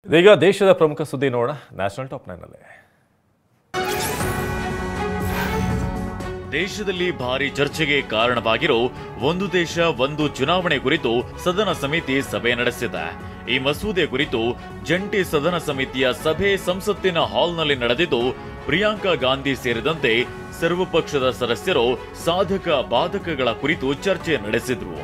ಇದೀಗ ದೇಶದ ಪ್ರಮುಖ ಸುದ್ದಿ ನೋಡೋಣ ನ್ಯಾಷನಲ್ ಟಾಪ್ 9 ನಲ್ಲಿ. ದೇಶದಲ್ಲಿ ಭಾರಿ ಚರ್ಚೆಗೆ ಕಾರಣವಾಗಿರೋ ಒಂದು ದೇಶ ಒಂದು ಚುನಾವಣೆ ಕುರಿತು ಸದನ ಸಮಿತಿ ಸಭೆ ನಡೆಸಿದೆ. ಈ ಮಸೂದೆ ಕುರಿತು ಜಂಟಿ ಸದನ ಸಮಿತಿಯ ಸಭೆ ಸಂಸತ್ತಿನ ಹಾಲ್ನಲ್ಲಿ ನಡೆದಿದ್ದು, ಪ್ರಿಯಾಂಕಾ ಗಾಂಧಿ ಸೇರಿದಂತೆ ಸರ್ವಪಕ್ಷದ ಸದಸ್ಯರು ಸಾಧಕ ಬಾಧಕಗಳ ಕುರಿತು ಚರ್ಚೆ ನಡೆಸಿದ್ರು.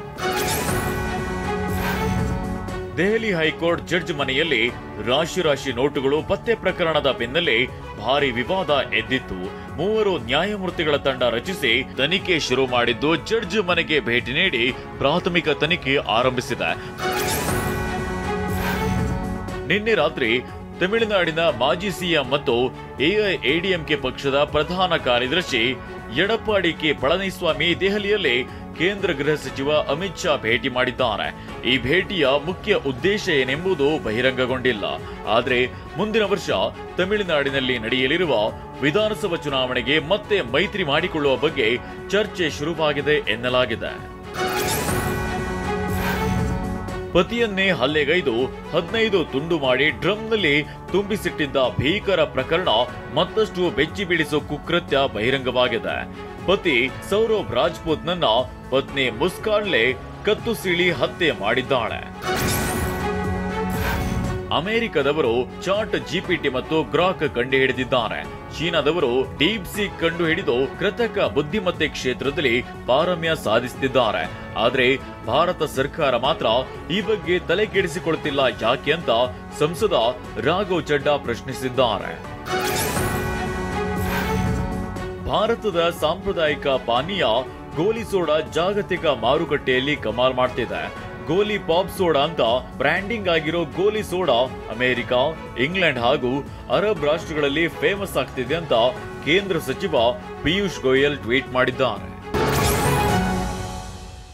ದೆಹಲಿ ಹೈಕೋರ್ಟ್ ಜಡ್ಜ್ ಮನೆಯಲ್ಲಿ ರಾಶಿ ನೋಟುಗಳು ಪತ್ತೆ ಪ್ರಕರಣದ ಬೆನ್ನಲ್ಲೇ ಭಾರಿ ವಿವಾದ ಎದ್ದಿತ್ತು. 3 ನ್ಯಾಯಮೂರ್ತಿಗಳ ತಂಡ ರಚಿಸಿ ತನಿಖೆ ಶುರು ಮಾಡಿದ್ದು, ಜಡ್ಜ್ ಮನೆಗೆ ಭೇಟಿ ನೀಡಿ ಪ್ರಾಥಮಿಕ ತನಿಖೆ ಆರಂಭಿಸಿದೆ. ನಿನ್ನೆ ರಾತ್ರಿ ತಮಿಳುನಾಡಿನ ಮಾಜಿ ಸಿಎಂ ಮತ್ತು ಎಐಎಡಿಎಂಕೆ ಪಕ್ಷದ ಪ್ರಧಾನ ಕಾರ್ಯದರ್ಶಿ ಎಡಪ್ಪಾಡಿ ಕೆ ಪಳನಿಸ್ವಾಮಿ ದೆಹಲಿಯಲ್ಲಿ ಕೇಂದ್ರ ಗೃಹ ಸಚಿವ ಅಮಿತ್ ಶಾ ಭೇಟಿ ಮಾಡಿದ್ದಾರೆ. ಈ ಭೇಟಿಯ ಮುಖ್ಯ ಉದ್ದೇಶ ಏನೆಂಬುದು ಬಹಿರಂಗಗೊಂಡಿಲ್ಲ. ಆದರೆ ಮುಂದಿನ ವರ್ಷ ತಮಿಳುನಾಡಿನಲ್ಲಿ ನಡೆಯಲಿರುವ ವಿಧಾನಸಭಾ ಚುನಾವಣೆಗೆ ಮತ್ತೆ ಮೈತ್ರಿ ಮಾಡಿಕೊಳ್ಳುವ ಬಗ್ಗೆ ಚರ್ಚೆ ಶುರುವಾಗಿದೆ ಎನ್ನಲಾಗಿದೆ. ಪತಿಯನ್ನೇ ಹಲ್ಲೆಗೈದು 15 ತುಂಡು ಮಾಡಿ ಡ್ರಮ್ನಲ್ಲಿ ತುಂಬಿಸಿಟ್ಟಿದ್ದ ಭೀಕರ ಪ್ರಕರಣ ಮತ್ತಷ್ಟು ಬೆಚ್ಚಿ ಬೀಳಿಸೋ ಕುಕೃತ್ಯ ಬಹಿರಂಗವಾಗಿದೆ. ಪತಿ ಸೌರವ್ ರಾಜ್ಪೂತ್ನನ್ನ ಪತ್ನಿ ಮುಸ್ಕಾನ್ಲೆ ಕತ್ತು ಸೀಳಿ ಹತ್ಯೆ ಮಾಡಿದ್ದಾಳೆ. ಅಮೆರಿಕದವರು ಚಾಟ್ ಜಿಪಿಟಿ ಮತ್ತು ಗ್ರಾಕ್ ಕಂಡುಹಿಡಿದಿದ್ದಾರೆ. ಚೀನಾದವರು ಡೀಪ್ ಸೀಕ್ ಕಂಡುಹಿಡಿದು ಕೃತಕ ಬುದ್ಧಿಮತ್ತೆ ಕ್ಷೇತ್ರದಲ್ಲಿ ಪಾರಮ್ಯ ಸಾಧಿಸುತ್ತಿದ್ದಾರೆ. ಆದರೆ ಭಾರತ ಸರ್ಕಾರ ಮಾತ್ರ ಈ ಬಗ್ಗೆ ತಲೆ ಕೆಡಿಸಿಕೊಳ್ಳುತ್ತಿಲ್ಲ ಯಾಕೆ ಅಂತ ಸಂಸದ ರಾಘವ್ ಚಡ್ಡಾ ಪ್ರಶ್ನಿಸಿದ್ದಾರೆ. ಭಾರತದ ಸಾಂಪ್ರದಾಯಿಕ ಪಾನೀಯ ಗೋಲಿ ಸೋಡಾ ಜಾಗತಿಕ ಮಾರುಕಟ್ಟೆಯಲ್ಲಿ ಕಮಾಲ್ ಮಾಡ್ತಿದೆ. ಗೋಲಿ ಪಾಪ್ ಸೋಡಾ ಅಂತ ಬ್ರ್ಯಾಂಡಿಂಗ್ ಆಗಿರೋ ಗೋಲಿ ಸೋಡಾ ಅಮೆರಿಕ, ಇಂಗ್ಲೆಂಡ್ ಹಾಗೂ ಅರಬ್ ರಾಷ್ಟ್ರಗಳಲ್ಲಿ ಫೇಮಸ್ ಆಗ್ತಿದೆ ಅಂತ ಕೇಂದ್ರ ಸಚಿವ ಪಿಯೂಷ್ ಗೋಯಲ್ ಟ್ವೀಟ್ ಮಾಡಿದ್ದಾರೆ.